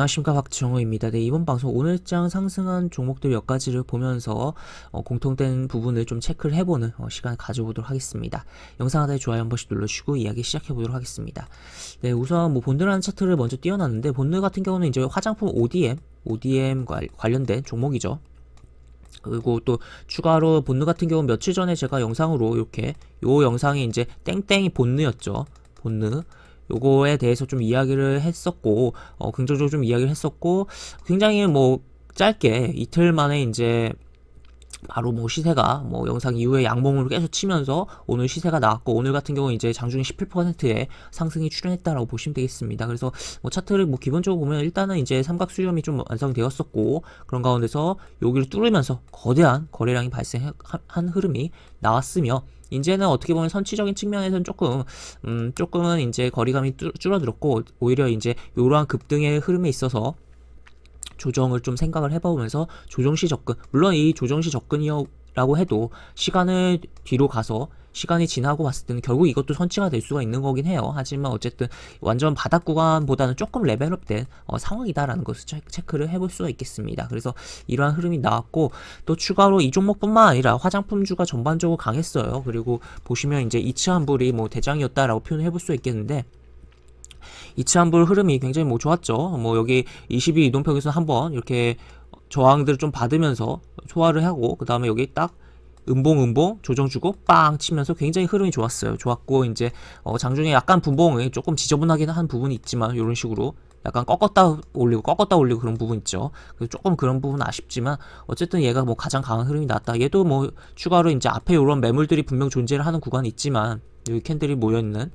안녕하십니까, 박정호입니다. 네, 이번 방송 오늘장 상승한 종목들 몇 가지를 보면서 공통된 부분을 좀 체크를 해보는 시간을 가져보도록 하겠습니다. 영상 하단에 좋아요 한 번씩 눌러주시고 이야기 시작해보도록 하겠습니다. 네, 우선 뭐 본드라는 차트를 먼저 띄워놨는데, 본드 같은 경우는 이제 화장품 ODM 관련된 종목이죠. 그리고 또 추가로 본드 같은 경우는 며칠 전에 제가 영상으로 이렇게 요 영상이 이제 땡땡이 본드였죠. 본드 요거에 대해서 좀 이야기를 했었고, 긍정적으로 좀 이야기를 했었고, 굉장히 뭐 짧게 이틀 만에 이제 바로 뭐 시세가 뭐 영상 이후에 양봉을 계속 치면서 오늘 시세가 나왔고, 오늘 같은 경우 이제 장중에 18%의 상승이 출현했다라고 보시면 되겠습니다. 그래서 뭐 차트를 뭐 기본적으로 보면 일단은 이제 삼각 수렴이 좀 완성되었었고, 그런 가운데서 여기를 뚫으면서 거대한 거래량이 발생한 흐름이 나왔으며, 이제는 어떻게 보면 선치적인 측면에서는 조금은 이제 거리감이 줄어들었고, 오히려 이제 이러한 급등의 흐름에 있어서 조정을 좀 생각을 해보면서 조정시 접근, 물론 이 조정시 접근이라고 해도 시간을 뒤로 가서 시간이 지나고 봤을 때는 결국 이것도 선치가 될 수가 있는 거긴 해요. 하지만 어쨌든 완전 바닥 구간보다는 조금 레벨업된 상황이다라는 것을 체크를 해볼 수가 있겠습니다. 그래서 이러한 흐름이 나왔고, 또 추가로 이 종목뿐만 아니라 화장품주가 전반적으로 강했어요. 그리고 보시면 이제 이츠한불이 뭐 대장이었다라고 표현을 해볼 수 있겠는데, 이츠한불 흐름이 굉장히 뭐 좋았죠. 뭐 여기 22 이동평에서 한번 이렇게 저항들을 좀 받으면서 소화를 하고, 그 다음에 여기 딱 음봉 조정 주고 빵 치면서 굉장히 흐름이 좋았고, 이제 장중에 약간 분봉이 조금 지저분하긴 한 부분이 있지만, 이런 식으로 약간 꺾었다 올리고 그런 부분 있죠. 그래서 조금 그런 부분은 아쉽지만, 어쨌든 얘가 뭐 가장 강한 흐름이 났다. 얘도 뭐 추가로 이제 앞에 이런 매물들이 분명 존재를 하는 구간이 있지만, 여기 캔들이 모여있는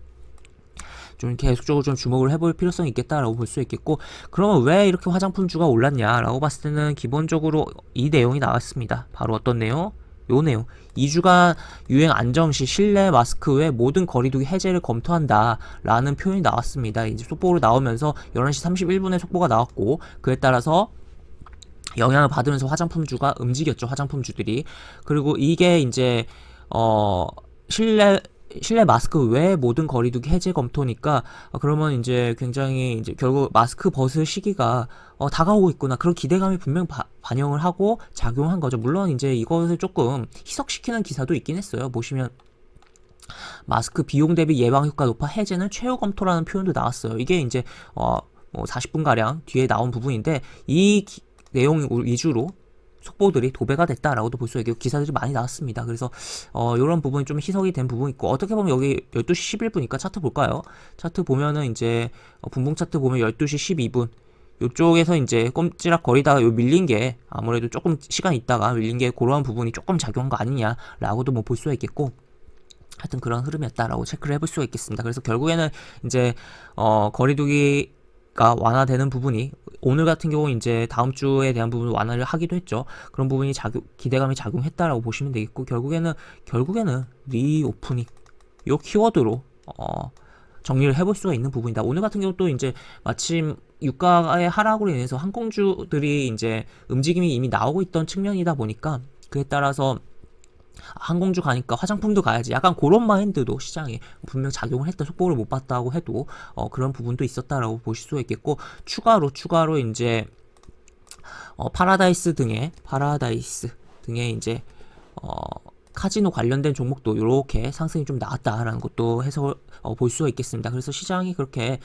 좀 계속적으로 좀 주목을 해볼 필요성이 있겠다라고 볼 수 있겠고, 그러면 왜 이렇게 화장품주가 올랐냐라고 봤을 때는 기본적으로 이 내용이 나왔습니다. 바로 어떤 내용? 요 내용. 2주간 유행 안정 시 실내 마스크 외 모든 거리두기 해제를 검토한다 라는 표현이 나왔습니다. 이제 속보로 나오면서 11시 31분에 속보가 나왔고, 그에 따라서 영향을 받으면서 화장품주가 움직였죠. 화장품주들이. 그리고 이게 이제 실내 마스크 외 모든 거리두기 해제 검토니까, 그러면 이제 굉장히 이제 결국 마스크 벗을 시기가 다가오고 있구나, 그런 기대감이 분명 반영을 하고 작용한 거죠. 물론 이제 이것을 조금 희석시키는 기사도 있긴 했어요. 보시면 마스크 비용 대비 예방 효과 높아 해제는 최후 검토라는 표현도 나왔어요. 이게 이제 뭐 40분 가량 뒤에 나온 부분인데, 이 내용 위주로 속보들이 도배가 됐다라고도 볼 수 있고 기사들이 많이 나왔습니다. 그래서 이런 부분이 좀 희석이 된 부분이 있고, 어떻게 보면 여기 12시 11분이니까 차트 볼까요? 차트 보면은 이제 분봉 차트 보면 12시 12분 요쪽에서 이제 꼼지락 거리다가 요 밀린 게 아무래도 조금 시간 있다가 밀린 게 그러한 부분이 조금 작용한 거 아니냐라고도 뭐 볼 수가 있겠고, 하여튼 그런 흐름이었다라고 체크를 해볼 수가 있겠습니다. 그래서 결국에는 이제 거리두기가 완화되는 부분이 오늘 같은 경우 이제 다음 주에 대한 부분을 완화를 하기도 했죠. 그런 부분이 기대감이 작용했다라고 보시면 되겠고, 결국에는 리오프닝 요 키워드로 정리를 해볼 수가 있는 부분이다. 오늘 같은 경우 또 이제 마침 유가의 하락으로 인해서 항공주들이 이제 움직임이 이미 나오고 있던 측면이다 보니까, 그에 따라서 항공주 가니까 화장품도 가야지, 약간 그런 마인드도 시장에 분명 작용을 했던, 속보를 못 봤다고 해도 그런 부분도 있었다라고 보실 수 있겠고, 추가로 이제 파라다이스 등의 이제 카지노 관련된 종목도 이렇게 상승이 좀 나왔다라는 것도 해석을 볼 수가 있겠습니다. 그래서 시장이 그렇게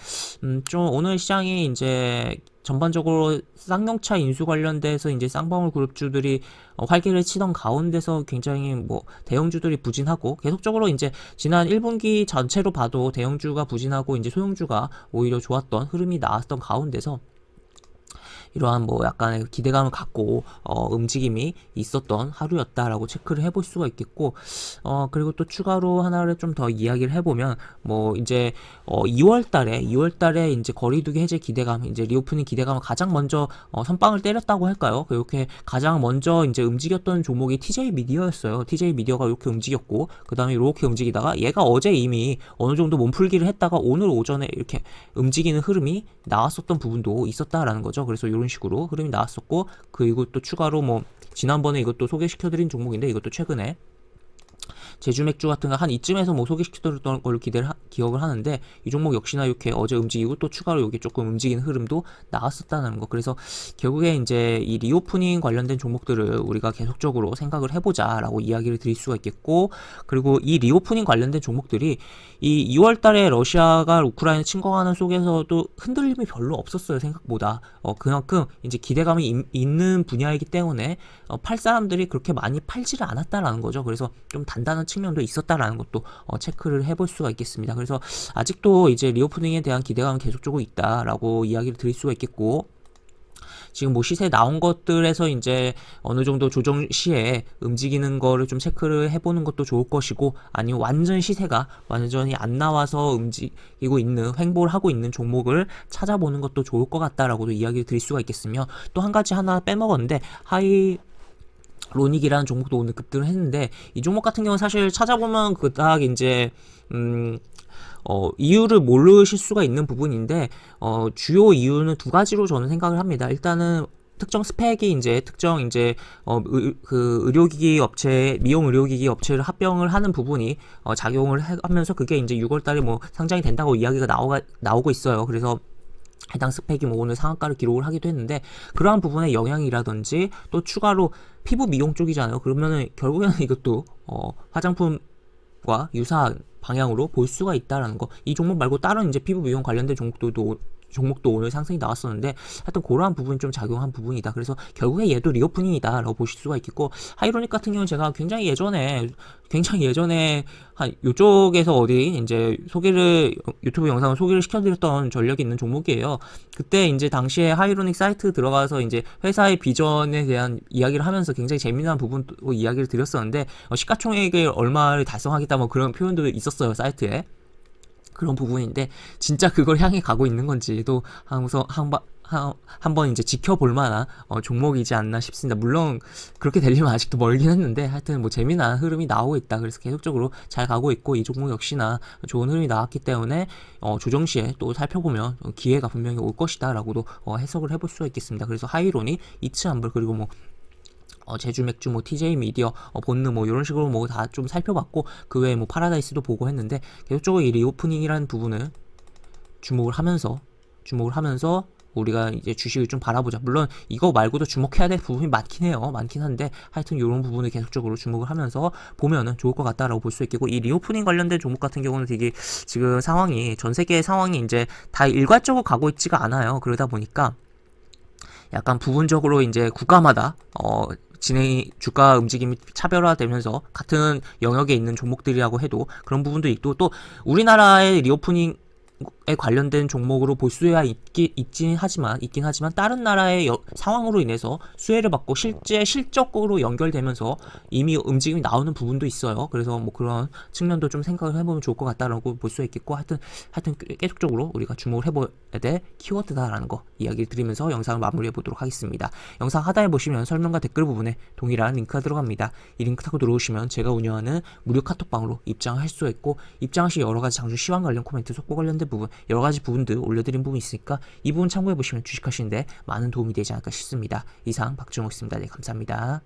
좀 오늘 시장이 이제 전반적으로 쌍용차 인수 관련돼서 이제 쌍방울 그룹주들이 활기를 치던 가운데서 굉장히 뭐 대형주들이 부진하고, 계속적으로 이제 지난 1분기 전체로 봐도 대형주가 부진하고 이제 소형주가 오히려 좋았던 흐름이 나왔던 가운데서 이러한 뭐 약간의 기대감을 갖고 움직임이 있었던 하루였다라고 체크를 해볼 수가 있겠고, 그리고 또 추가로 하나를 좀 더 이야기를 해보면, 뭐 이제 2월달에 이제 거리두기 해제 기대감, 이제 리오프닝 기대감을 가장 먼저 선빵을 때렸다고 할까요? 그렇게 가장 먼저 이제 움직였던 종목이 TJ 미디어였어요. TJ 미디어가 이렇게 움직였고, 그 다음에 이렇게 움직이다가 얘가 어제 이미 어느 정도 몸풀기를 했다가 오늘 오전에 이렇게 움직이는 흐름이 나왔었던 부분도 있었다라는 거죠. 그래서 이런 식으로 흐름이 나왔었고, 그리고 또 추가로 뭐 지난번에 이것도 소개시켜드린 종목인데, 이것도 최근에 제주 맥주 같은 거 한 이쯤에서 뭐 소개시켜드렸던 걸로 기억을 하는데, 이 종목 역시나 이렇게 어제 움직이고 또 추가로 여기 조금 움직이는 흐름도 나왔었다는 거. 그래서 결국에 이제 이 리오프닝 관련된 종목들을 우리가 계속적으로 생각을 해보자라고 이야기를 드릴 수가 있겠고, 그리고 이 리오프닝 관련된 종목들이 이 2월 달에 러시아가 우크라이나 침공하는 속에서도 흔들림이 별로 없었어요, 생각보다. 그만큼 이제 기대감이 있는 분야이기 때문에 팔 사람들이 그렇게 많이 팔지를 않았다라는 거죠. 그래서 좀 단단한 측면도 있었다라는 것도 체크를 해볼 수가 있겠습니다. 그래서 아직도 이제 리오프닝에 대한 기대감은 계속적으로 있다라고 이야기를 드릴 수가 있겠고, 지금 뭐 시세 나온 것들에서 이제 어느 정도 조정 시에 움직이는 거를 좀 체크를 해보는 것도 좋을 것이고, 아니면 완전 시세가 완전히 안 나와서 움직이고 있는, 횡보를 하고 있는 종목을 찾아보는 것도 좋을 것 같다라고도 이야기를 드릴 수가 있겠으며, 또 한 가지 하나 빼먹었는데, 로닉이라는 종목도 오늘 급등을 했는데, 이 종목 같은 경우는 사실 찾아보면 그닥 이제 이유를 모르실 수가 있는 부분인데, 주요 이유는 두 가지로 저는 생각을 합니다. 일단은 특정 스펙이 이제 특정 이제 그 의료기기 업체, 미용 의료기기 업체를 합병을 하는 부분이 작용을 하면서 그게 이제 6월달에 뭐 상장이 된다고 이야기가 나오고 있어요. 그래서 해당 스펙이 뭐 오늘 상한가를 기록을 하기도 했는데, 그러한 부분의 영향이라든지 또 추가로 피부 미용 쪽이잖아요. 그러면은 결국에는 이것도 화장품과 유사한 방향으로 볼 수가 있다라는 거. 이 종목 말고 다른 이제 피부 미용 관련된 종목도 오늘 상승이 나왔었는데, 하여튼 그러한 부분이 좀 작용한 부분이다. 그래서 결국에 얘도 리오프닝이다 라고 보실 수가 있겠고, 하이로닉 같은 경우는 제가 굉장히 예전에 한 요쪽에서 어디 이제 유튜브 영상을 소개를 시켜드렸던 전력이 있는 종목이에요. 그때 이제 당시에 하이로닉 사이트 들어가서 이제 회사의 비전에 대한 이야기를 하면서 굉장히 재미난 부분도 이야기를 드렸었는데, 시가총액을 얼마를 달성하겠다 뭐 그런 표현도 있었어요, 사이트에. 그런 부분인데, 진짜 그걸 향해 가고 있는 건지도 한번 이제 지켜볼 만한 종목이지 않나 싶습니다. 물론 그렇게 되려면 아직도 멀긴 했는데, 하여튼 뭐 재미난 흐름이 나오고 있다. 그래서 계속적으로 잘 가고 있고, 이 종목 역시나 좋은 흐름이 나왔기 때문에 조정 시에 또 살펴보면 기회가 분명히 올 것이다 라고도 해석을 해볼 수가 있겠습니다. 그래서 하이로닉, 이츠한불, 그리고 뭐 제주 맥주, 뭐 TJ 미디어, 본느 뭐 이런 식으로 뭐 다 좀 살펴봤고, 그 외에 뭐 파라다이스도 보고 했는데, 계속적으로 이 리오프닝이라는 부분을 주목을 하면서 우리가 이제 주식을 좀 바라보자. 물론 이거 말고도 주목해야 될 부분이 많긴 한데, 하여튼 이런 부분을 계속적으로 주목을 하면서 보면은 좋을 것 같다라고 볼 수 있겠고, 이 리오프닝 관련된 종목 같은 경우는 되게 지금 상황이, 전 세계 상황이 이제 다 일괄적으로 가고 있지가 않아요. 그러다 보니까 약간 부분적으로 이제 국가마다 주가 움직임이 차별화되면서 같은 영역에 있는 종목들이라고 해도 그런 부분도 있고, 또 우리나라의 리오프닝에 관련된 종목으로 볼 수야 있긴 하지만 다른 나라의 상황으로 인해서 수혜를 받고 실제 실적으로 연결되면서 이미 움직임이 나오는 부분도 있어요. 그래서 뭐 그런 측면도 좀 생각을 해보면 좋을 것 같다라고 볼 수 있겠고, 하여튼 계속적으로 우리가 주목을 해봐야 될 키워드다라는 거 이야기를 드리면서 영상을 마무리해 보도록 하겠습니다. 영상 하단에 보시면 설명과 댓글 부분에 동일한 링크가 들어갑니다. 이 링크 타고 들어오시면 제가 운영하는 무료 카톡방으로 입장할 수 있고, 입장할 시 여러 가지 장주 시황 관련 코멘트, 속보 관련된 부분, 여러 가지 부분들 올려드린 부분이 있으니까 이 부분 참고해 보시면 주식하시는데 많은 도움이 되지 않을까 싶습니다. 이상 박준호였습니다. 네, 감사합니다.